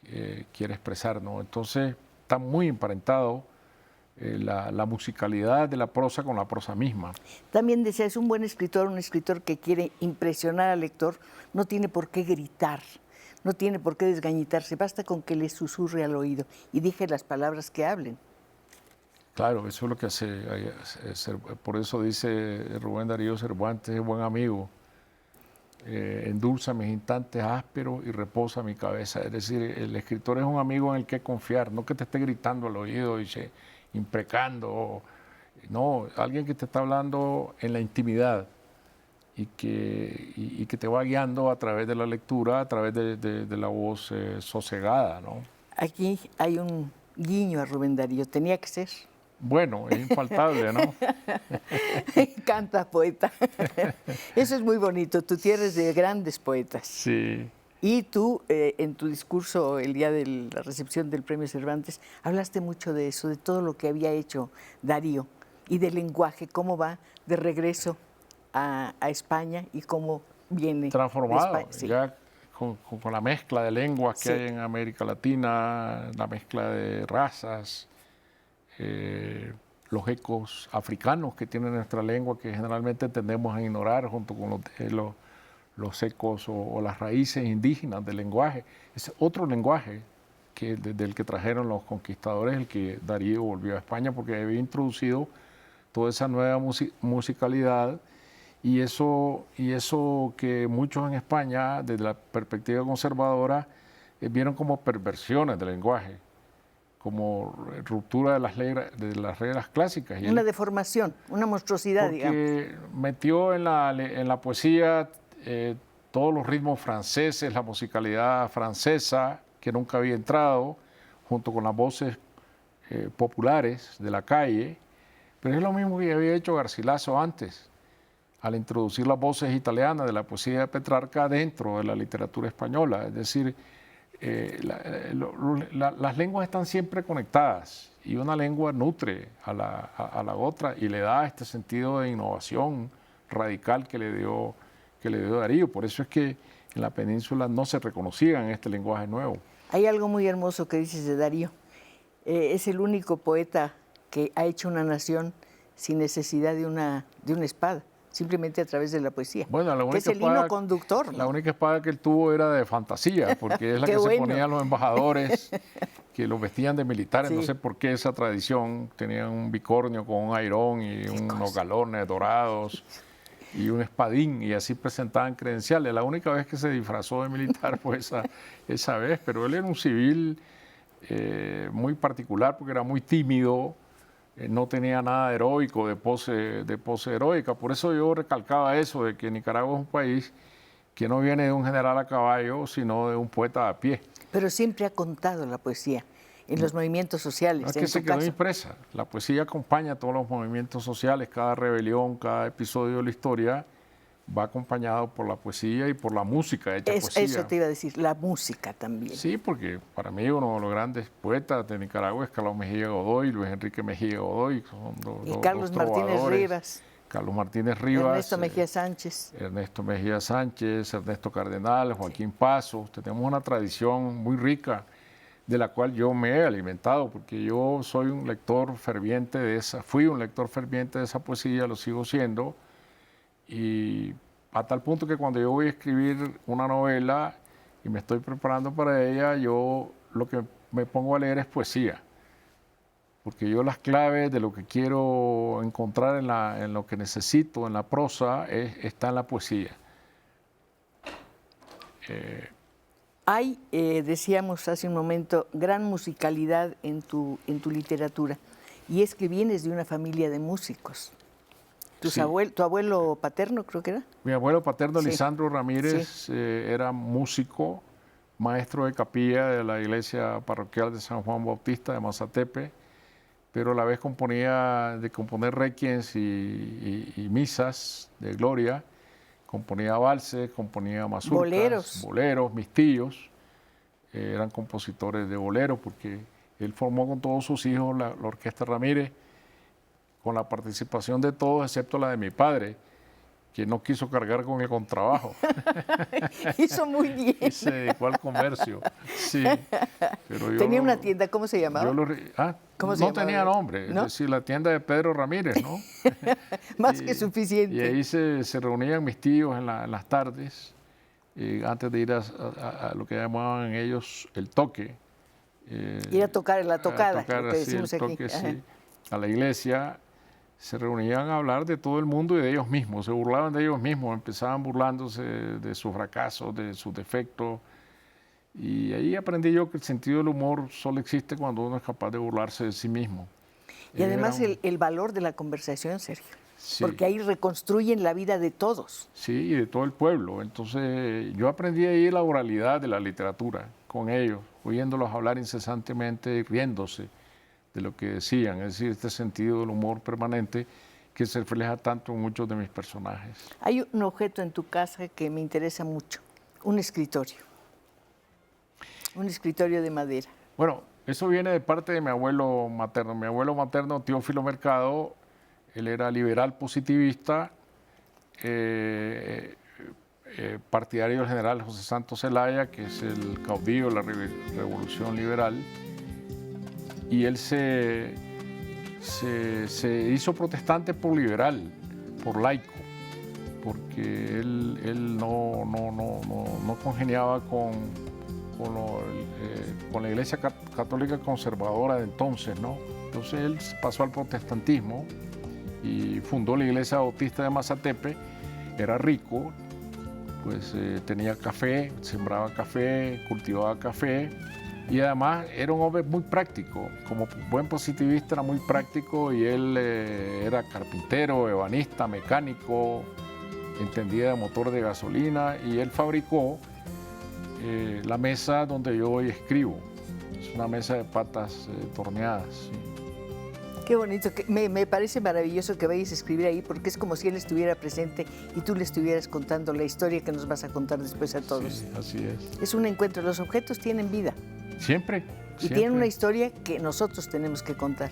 expresar, ¿no? Entonces, está muy emparentado la musicalidad de la prosa con la prosa misma. También decía, es un buen escritor, un escritor que quiere impresionar al lector, no tiene por qué gritar, no tiene por qué desgañitarse, basta con que le susurre al oído y dije las palabras que hablen. Claro, eso es lo que hace, por eso dice Rubén Darío Cervantes, es buen amigo, endulza mis instantes ásperos y reposa mi cabeza. Es decir, el escritor es un amigo en el que confiar, no que te esté gritando al oído y imprecando, no, alguien que te está hablando en la intimidad y que te va guiando a través de la lectura, a través de la voz sosegada, ¿no? Aquí hay un guiño a Rubén Darío, tenía que ser. Bueno, es infaltable, ¿no? Me encanta, poeta. Eso es muy bonito, tu tierra es de grandes poetas. Sí. Y tú, en tu discurso el día de la recepción del Premio Cervantes, hablaste mucho de eso, de todo lo que había hecho Darío y del lenguaje, cómo va de regreso a España y cómo viene. Transformado, sí. ya con la mezcla de lenguas que sí. hay en América Latina, la mezcla de razas, los ecos africanos que tiene nuestra lengua, que generalmente tendemos a ignorar junto con los ecos o las raíces indígenas del lenguaje. Es otro lenguaje del que trajeron los conquistadores, el que Darío volvió a España, porque había introducido toda esa nueva musicalidad y eso que muchos en España, desde la perspectiva conservadora, vieron como perversiones del lenguaje, como ruptura de las reglas clásicas. Y una deformación, una monstruosidad, digamos. Porque metió en la poesía todos los ritmos franceses, la musicalidad francesa, que nunca había entrado, junto con las voces populares de la calle, pero es lo mismo que había hecho Garcilaso antes, al introducir las voces italianas de la poesía de Petrarca dentro de la literatura española. Es decir, las lenguas están siempre conectadas y una lengua nutre a la otra y le da este sentido de innovación radical que le dio Darío. Por eso es que en la península no se reconocían este lenguaje nuevo. Hay algo muy hermoso que dices de Darío. Es el único poeta que ha hecho una nación sin necesidad de una espada, simplemente a través de la poesía. Bueno, que es el hilo conductor, ¿no? La única espada que él tuvo era de fantasía, porque es la que se ponían los embajadores, que los vestían de militares. Sí. No sé por qué esa tradición. Tenían un bicornio con un airón y unos galones dorados y un espadín, y así presentaban credenciales. La única vez que se disfrazó de militar fue esa vez, pero él era un civil muy particular porque era muy tímido, no tenía nada de heroico, de pose heroica. Por eso yo recalcaba eso, de que Nicaragua es un país que no viene de un general a caballo, sino de un poeta a pie. Pero siempre ha contado la poesía en los movimientos sociales. No es que se quedó impresa. La poesía acompaña a todos los movimientos sociales, cada rebelión, cada episodio de la historia va acompañado por la poesía y por la música hecha poesía. Eso te iba a decir, la música también. Sí, porque para mí uno de los grandes poetas de Nicaragua es Carlos Mejía Godoy, Luis Enrique Mejía Godoy. Y Carlos Martínez Rivas. Carlos Martínez Rivas. Ernesto Mejía Sánchez. Ernesto Mejía Sánchez, Ernesto Cardenal, Joaquín Pasos. Tenemos una tradición muy rica de la cual yo me he alimentado, porque yo soy un lector ferviente fui un lector ferviente de esa poesía, lo sigo siendo. Y a tal punto que cuando yo voy a escribir una novela y me estoy preparando para ella, yo lo que me pongo a leer es poesía. Porque yo las claves de lo que quiero encontrar en lo que necesito, en la prosa, está en la poesía. Hay, decíamos hace un momento, gran musicalidad en tu literatura. Y es que vienes de una familia de músicos. Sí. ¿Tu abuelo paterno, creo que era? Mi abuelo paterno, sí. Lisandro Ramírez, sí. Era músico, maestro de capilla de la iglesia parroquial de San Juan Bautista de Mazatepe, pero a la vez componía de componer requiems y misas de gloria, componía valses, componía mazurcas, boleros. Mis tíos eran compositores de boleros, porque él formó con todos sus hijos la Orquesta Ramírez, con la participación de todos, excepto la de mi padre, que no quiso cargar con el contrabajo. Hizo muy bien. Y se dedicó al comercio. Sí. Pero tenía una tienda, ¿cómo se llamaba? ¿Cómo se llamaba? Tenía nombre, ¿no? Es decir, la tienda de Pedro Ramírez, ¿no? Más que suficiente. Y ahí se reunían mis tíos en las tardes, antes de ir a lo que llamaban ellos el toque. Ir a tocar la tocada, lo que decimos el toque, aquí. Sí, a la iglesia. Se reunían a hablar de todo el mundo y de ellos mismos, se burlaban de ellos mismos, empezaban burlándose de sus fracasos, de sus defectos. Y ahí aprendí yo que el sentido del humor solo existe cuando uno es capaz de burlarse de sí mismo. Y además el valor de la conversación, Sergio, sí. Porque ahí reconstruyen la vida de todos. Sí, y de todo el pueblo. Entonces yo aprendí ahí la oralidad de la literatura con ellos, oyéndolos hablar incesantemente y riéndose de lo que decían, es decir, este sentido del humor permanente que se refleja tanto en muchos de mis personajes. Hay un objeto en tu casa que me interesa mucho, un escritorio de madera. Bueno, eso viene de parte de mi abuelo materno. Mi abuelo materno, Teófilo Mercado, él era liberal positivista, partidario del general José Santos Zelaya, que es el caudillo de la Revolución Liberal. Y él se hizo protestante por liberal, por laico, porque él no congeniaba con la iglesia católica conservadora de entonces, ¿no? Entonces él pasó al protestantismo y fundó la iglesia bautista de Mazatepe. Era rico, pues tenía café, sembraba café, cultivaba café. Y además era un hombre muy práctico, como buen positivista era muy práctico y él era carpintero, ebanista, mecánico, entendía de motor de gasolina y él fabricó la mesa donde yo hoy escribo. Es una mesa de patas torneadas. Sí. Qué bonito, me parece maravilloso que vayas a escribir ahí porque es como si él estuviera presente y tú le estuvieras contando la historia que nos vas a contar después a todos. Sí, así es. Es un encuentro, los objetos tienen vida. Siempre. Y tienen una historia que nosotros tenemos que contar.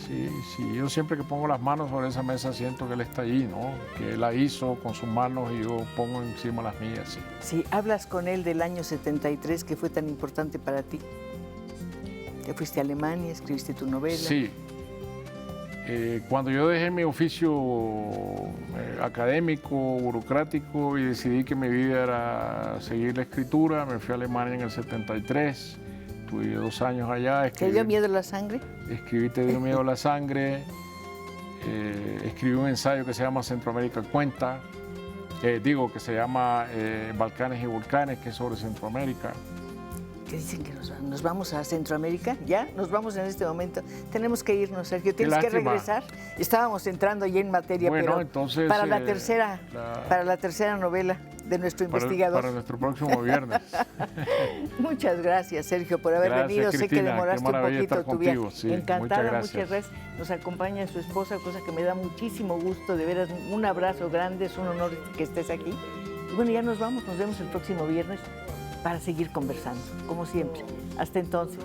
Sí, sí, yo siempre que pongo las manos sobre esa mesa siento que él está allí, ¿no? Que él la hizo con sus manos y yo pongo encima las mías. Sí. Sí, hablas con él del año 73 que fue tan importante para ti. Te fuiste a Alemania, escribiste tu novela. Sí. Cuando yo dejé mi oficio académico, burocrático y decidí que mi vida era seguir la escritura, me fui a Alemania en el 73, estuve 2 años allá. ¿Te dio miedo la sangre? Escribí Te dio miedo la sangre, escribí un ensayo que se llama Centroamérica Cuenta, que se llama Balcanes y Volcanes, que es sobre Centroamérica. Que dicen que nos vamos a Centroamérica, ¿ya? Nos vamos en este momento. Tenemos que irnos, Sergio. ¿Tienes que regresar? Estábamos entrando ya en materia, bueno, pero entonces, para la tercera novela de nuestro investigador. Para nuestro próximo viernes. Muchas gracias, Sergio, por haber venido. Cristina, sé que demoraste un poquito tu viaje. Sí, encantada, muchas gracias. Nos acompaña su esposa, cosa que me da muchísimo gusto. De veras, un abrazo grande, es un honor que estés aquí. Y bueno, ya nos vamos, nos vemos el próximo viernes para seguir conversando, como siempre. Hasta entonces.